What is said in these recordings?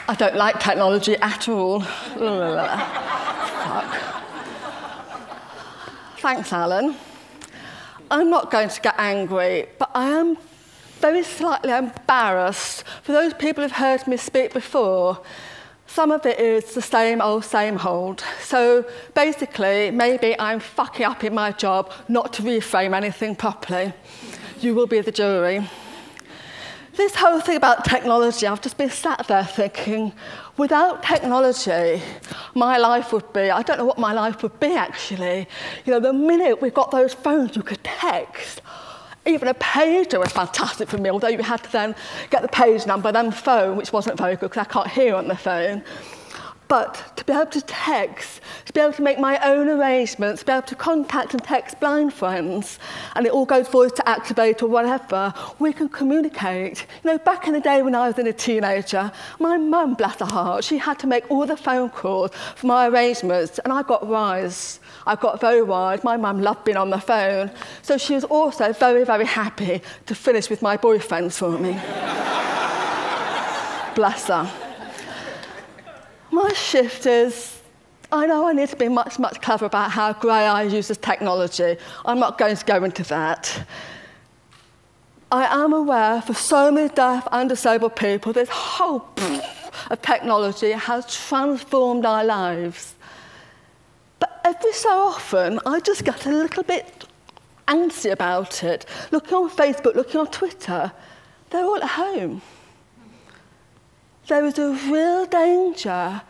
I don't like technology at all. Fuck. Thanks, Alan. I'm not going to get angry, but I am very slightly embarrassed for those people who've heard me speak before. Some of it is the same old. So basically, maybe I'm fucking up in my job not to reframe anything properly. You will be the jury. This whole thing about technology, I've just been sat there thinking, without technology, my life would be, I don't know what my life would be actually. You know, the minute we've got those phones you could text, even a pager was fantastic for me, although you had to then get the page number, then phone, which wasn't very good because I can't hear on the phone. But to be able to text, to be able to make my own arrangements, to be able to contact and text blind friends, and it all goes voice to activate or whatever, we can communicate. You know, back in the day when I was a teenager, my mum, bless her heart, she had to make all the phone calls for my arrangements, and I got wise. I got very wise. My mum loved being on the phone, so she was also very, very happy to finish with my boyfriends for me. Bless her. My shift is, I know I need to be much, much clever about how Grey Eye uses technology. I'm not going to go into that. I am aware for so many deaf and disabled people, this whole of technology has transformed our lives. But every so often, I just get a little bit antsy about it. Looking on Facebook, looking on Twitter, they're all at home. There is a real danger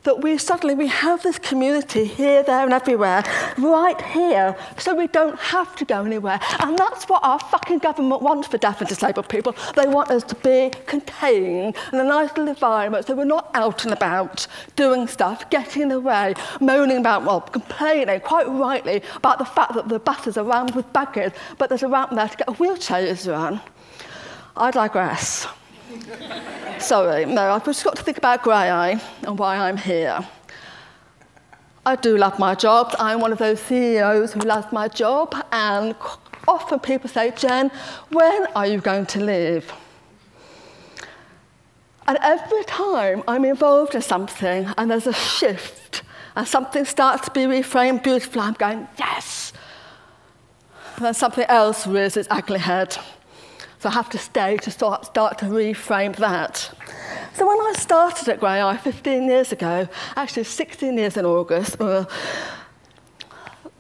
that we suddenly have this community here, there and everywhere, right here, so we don't have to go anywhere. And that's what our fucking government wants for deaf and disabled people. They want us to be contained in a nice little environment so we're not out and about doing stuff, getting in the way, moaning about, well, complaining, quite rightly, about the fact that the buses are rammed with baggage, but there's a ramp there to get a wheelchair user on. I digress. Sorry, no, I've just got to think about Grey Eye and why I'm here. I do love my job. I'm one of those CEOs who loves my job, and often people say, Jen, when are you going to leave? And every time I'm involved in something and there's a shift and something starts to be reframed beautifully, I'm going, yes! And then something else rears its ugly head. So I have to stay to start to reframe that. So when I started at Grey Eye 15 years ago, actually 16 years in August,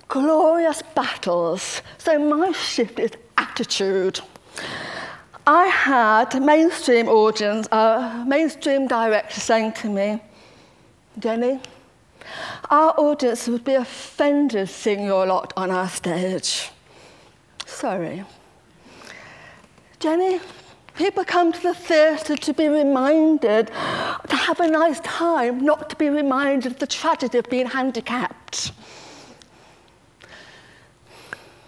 glorious battles. So my shift is attitude. I had a mainstream audience, a mainstream director saying to me, Jenny, our audience would be offended seeing your lot on our stage. Sorry. Jenny, people come to the theatre to be reminded, to have a nice time, not to be reminded of the tragedy of being handicapped.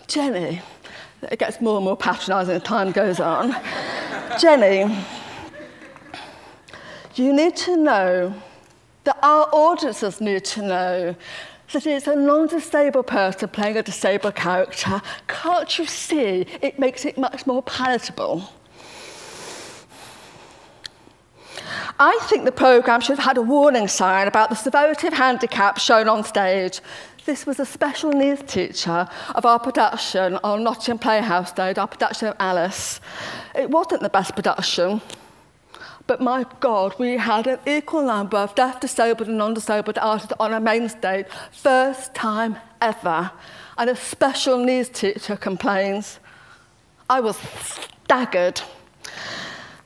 Jenny, it gets more and more patronising as time goes on. Jenny, you need to know that our audiences need to know that it's a non-disabled person playing a disabled character. Can't you see it makes it much more palatable? I think the programme should have had a warning sign about the severity of handicap shown on stage. This was a special needs teacher of our production on Nottingham Playhouse stage, our production of Alice. It wasn't the best production, but my God, we had an equal number of deaf, disabled and non-disabled artists on a main stage, first time ever. And a special needs teacher complains. I was staggered.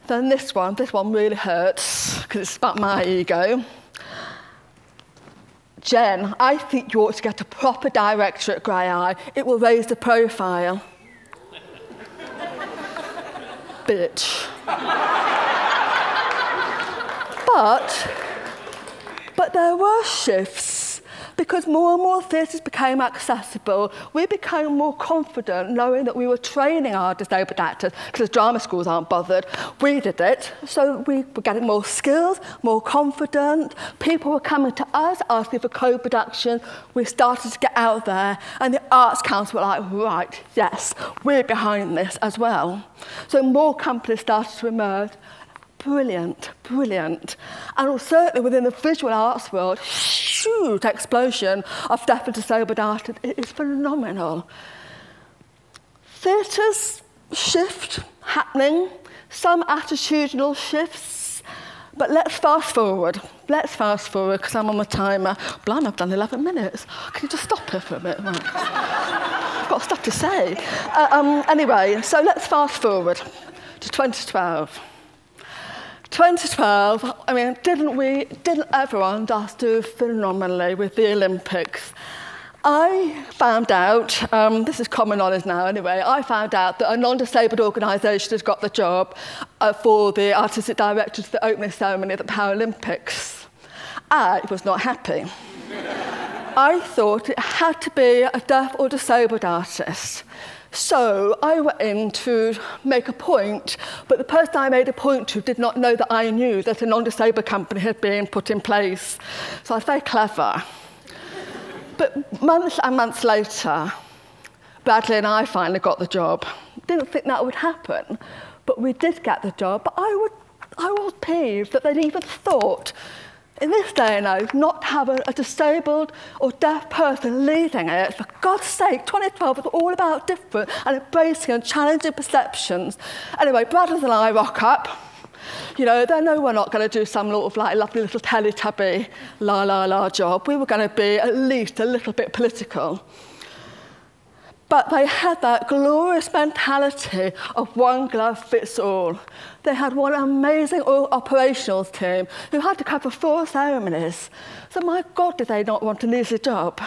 Then this one really hurts, because it's about my ego. Jen, I think you ought to get a proper director at Grey Eye. It will raise the profile. Bitch. But there were shifts. Because more and more theatres became accessible, we became more confident knowing that we were training our disabled actors, because drama schools aren't bothered. We did it, so we were getting more skills, more confident. People were coming to us asking for co-production. We started to get out there, and the Arts Council were like, right, yes, we're behind this as well. So more companies started to emerge. Brilliant, brilliant. And certainly within the visual arts world, huge explosion of deaf and disabled art. It is phenomenal. Theatres shift happening, some attitudinal shifts, but let's fast forward. Let's fast forward, because I'm on the timer. Blimey, I've done 11 minutes. Can you just stop here for a minute? Right. I've got stuff to say. Anyway, so let's fast forward to 2012. 2012, I mean, didn't everyone just do phenomenally with the Olympics? I found out, this is common knowledge now anyway, I found out that a non-disabled organisation has got the job for the artistic directors for the opening ceremony at the Paralympics. I was not happy. I thought it had to be a deaf or disabled artist. So I went in to make a point, but the person I made a point to did not know that I knew that a non-disabled company had been put in place. So I was very clever. But months and months later, Bradley and I finally got the job. Didn't think that would happen, but we did get the job. But I was peeved that they'd even thought, in this day and age, not to have a disabled or deaf person leading it. For God's sake, 2012 was all about different and embracing and challenging perceptions. Anyway, Bradley and I rock up. You know, they know we're not going to do some sort of like lovely little Teletubby la la la job. We were going to be at least a little bit political. But they had that glorious mentality of one glove fits all. They had one amazing operations team who had to cover 4 ceremonies. So my God, did they not want an easy job?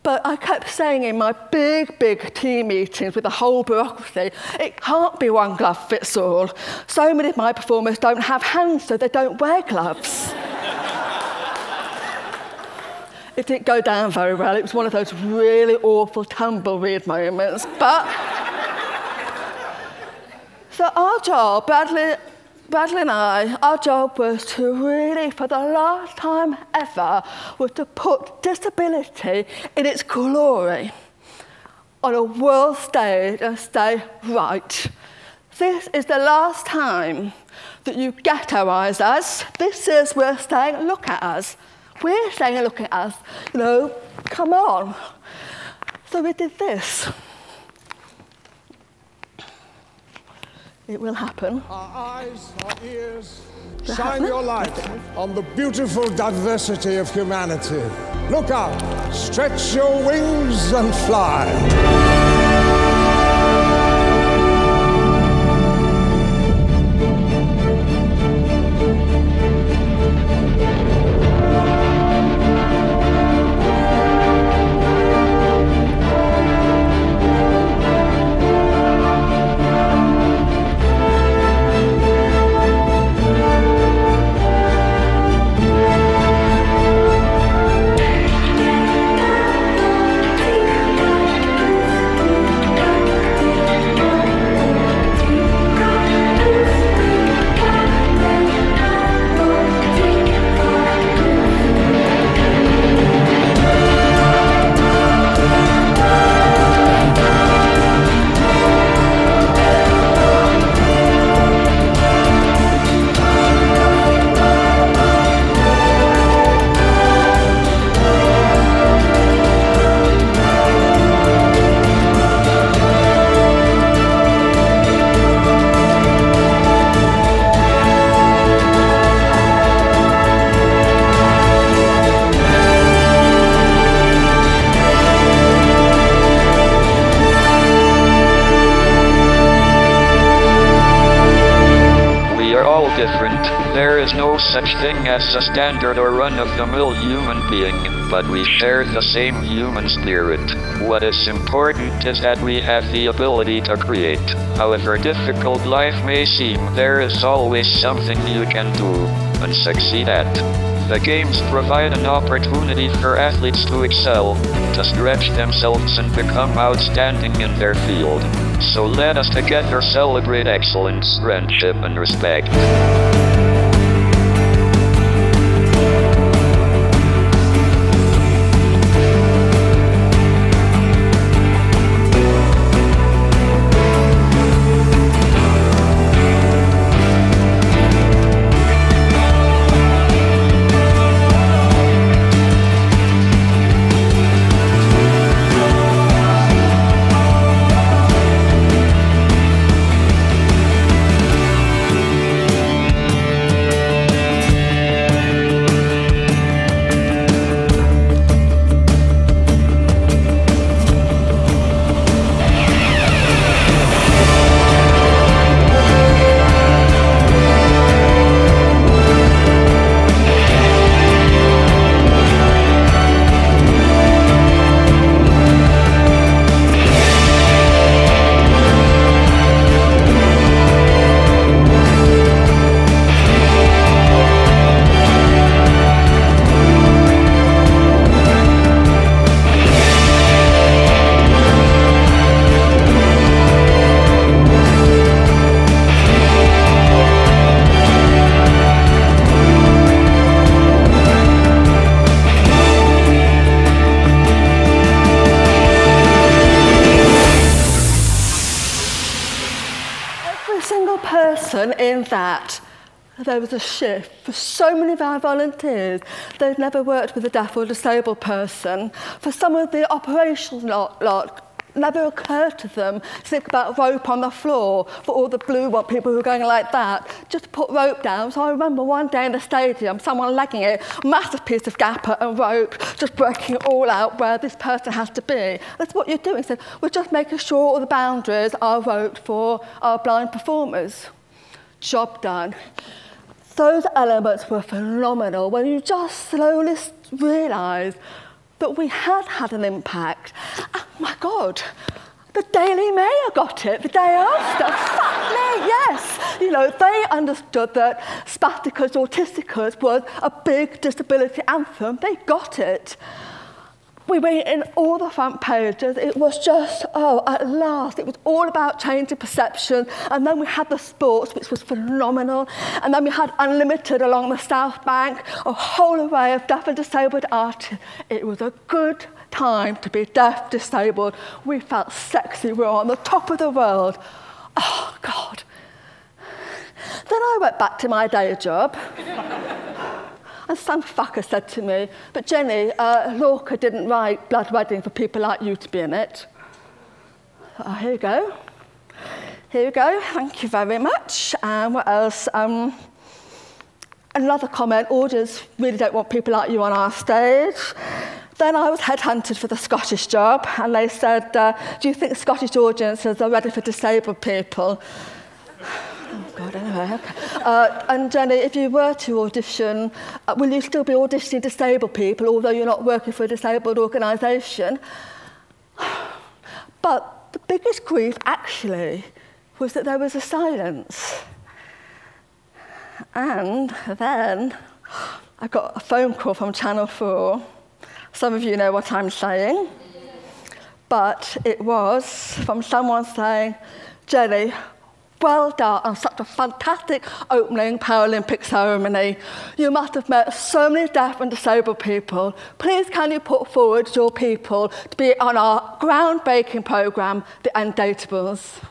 But I kept saying in my big, big team meetings with the whole bureaucracy, it can't be one glove fits all. So many of my performers don't have hands, so they don't wear gloves. It didn't go down very well. It was one of those really awful tumbleweed moments. But so our job, Bradley and I, our job was to really, for the last time ever, was to put disability in its glory on a world stage and say, right, this is the last time that you ghettoise us. This is, we're saying, look at us. We're saying, look at us, you know, come on. So we did this. It will happen. Our eyes, our ears, shine your light on the beautiful diversity of humanity. Look out, stretch your wings and fly. Different. There is no such thing as a standard or run-of-the-mill human being, but we share the same human spirit. What is important is that we have the ability to create. However difficult life may seem, there is always something you can do. and succeed at. The games provide an opportunity for athletes to excel, to stretch themselves and become outstanding in their field. So let us together celebrate excellence, friendship, and respect. In that, there was a shift. For so many of our volunteers, they've never worked with a deaf or disabled person. For some of the operational lot never occurred to them to think about rope on the floor for all the blue people who were going like that. Just put rope down. So I remember one day in the stadium, someone legging it, massive piece of gapper and rope, just breaking it all out where this person has to be. That's what you're doing. So we're just making sure all the boundaries are roped for our blind performers. Job done. Those elements were phenomenal when you just slowly realise that we had had an impact. Oh my God, the Daily Mail got it the day after. Fuck me, yes. You know, they understood that Spasticus Autisticus was a big disability anthem. They got it. We were in all the front pages. It was just, at last, it was all about changing perception. And then we had the sports, which was phenomenal. And then we had Unlimited along the South Bank, a whole array of deaf and disabled artists. It was a good time to be deaf, disabled. We felt sexy. We were on the top of the world. Oh, God. Then I went back to my day job. And some fucker said to me, but Jenny, Lorca didn't write Blood Wedding for people like you to be in it. Oh, here you go. Here you go. Thank you very much. And what else? Another comment, audience really don't want people like you on our stage. Then I was headhunted for the Scottish job, and they said, do you think Scottish audiences are ready for disabled people? Oh, God, anyway, okay. And Jenny, if you were to audition, will you still be auditioning disabled people, although you're not working for a disabled organisation? But the biggest grief, actually, was that there was a silence. And then I got a phone call from Channel 4. Some of you know what I'm saying. But it was from someone saying, Jenny, well done on such a fantastic opening Paralympic ceremony. You must have met so many deaf and disabled people. Please can you put forward your people to be on our groundbreaking programme, The Undateables.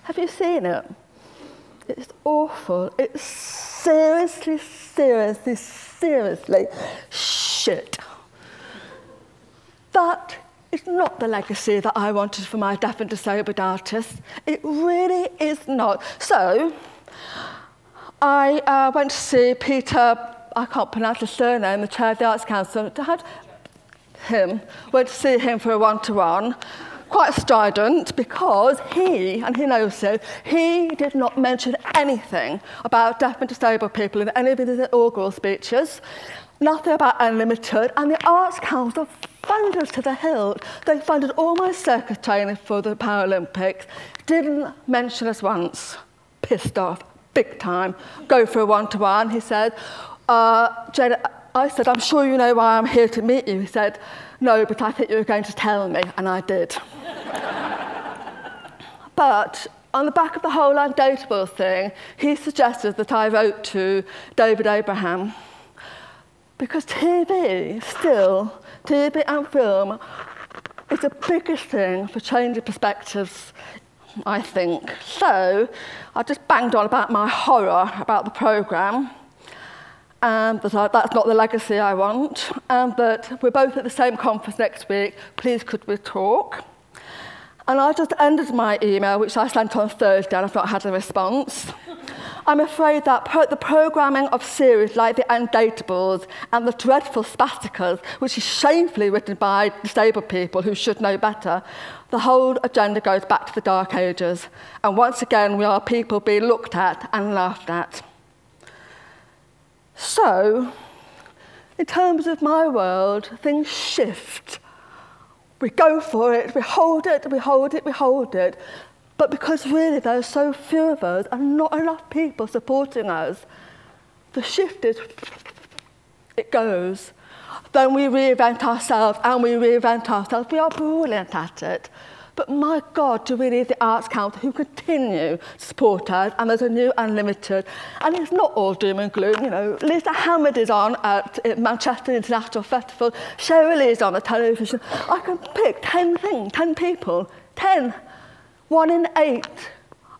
Have you seen it? It's awful. It's seriously shit. That is not the legacy that I wanted for my deaf and disabled artists. It really is not. So, I went to see Peter, I can't pronounce his surname, the chair of the Arts Council. Went to see him for a one-to-one. Quite strident, because he, and he knows it, he did not mention anything about deaf and disabled people in any of his inaugural speeches. Nothing about Unlimited, and the Arts Council funded to the hilt. They funded all my circus training for the Paralympics. Didn't mention us once. Pissed off, big time. Go for a one-to-one, he said. Jane, I said, I'm sure you know why I'm here to meet you. He said, no, but I think you were going to tell me, and I did. But on the back of the whole undateable thing, he suggested that I wrote to David Abraham. Because TV and film is the biggest thing for changing perspectives, I think. So I just banged on about my horror about the programme, and that that's not the legacy I want, and that we're both at the same conference next week. Please could we talk? And I just ended my email, which I sent on Thursday, and I've not had a response. I'm afraid that the programming of series like The Undateables and The Dreadful Spasticas, which is shamefully written by disabled people who should know better, the whole agenda goes back to the Dark Ages. And once again, we are people being looked at and laughed at. So, in terms of my world, things shift. We go for it, we hold it, we hold it, we hold it. But because really there are so few of us and not enough people supporting us, the shift is, it goes. Then we reinvent ourselves and we reinvent ourselves. We are brilliant at it. But my God, do we need the Arts Council who continue to support us, and there's a new Unlimited. And it's not all doom and gloom, you know. Lisa Hammond is on at Manchester International Festival. Shirley is on the television. I can pick 10 things, 10 people, 10. 1 in 8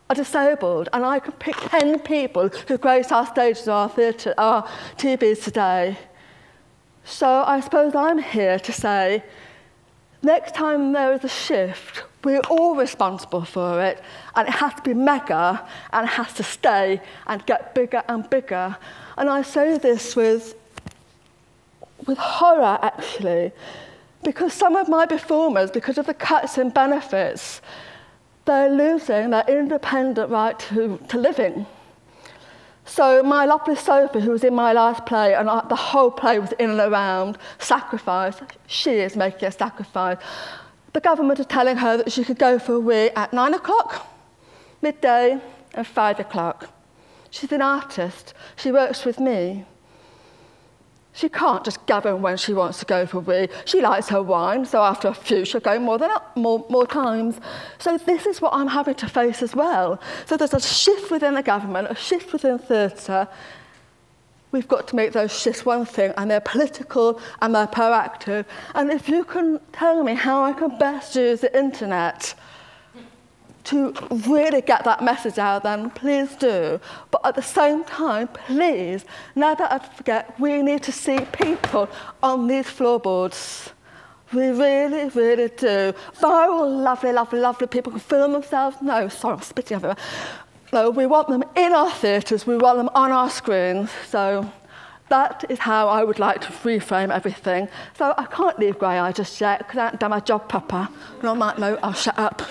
are disabled, and I can pick 10 people who grace our stages, our theatre, our TVs today. So I suppose I'm here to say, next time there is a shift, we're all responsible for it, and it has to be mega, and it has to stay and get bigger and bigger. And I say this with horror, actually, because some of my performers, because of the cuts in benefits, they're losing their independent right to living. So my lovely Sophie, who was in my last play, and the whole play was in and around sacrifice, she is making a sacrifice. The government are telling her that she could go for a wee at 9 o'clock, midday, and 5 o'clock. She's an artist. She works with me. She can't just govern when she wants to go for a wee. She likes her wine, so after a few, she'll go more times. So this is what I'm having to face as well. So there's a shift within the government, a shift within theatre. We've got to make those shifts one thing, and they're political and they're proactive. And if you can tell me how I can best use the internet to really get that message out, then please do. But at the same time, please, never ever forget, we need to see people on these floorboards. We really, really do. Viral, lovely, lovely, lovely people can film themselves. No, sorry, I'm spitting everywhere. No, we want them in our theatres, we want them on our screens. So that is how I would like to reframe everything. So I can't leave Grey Eye just yet, because I haven't done my job proper. And on that note, I'll shut up.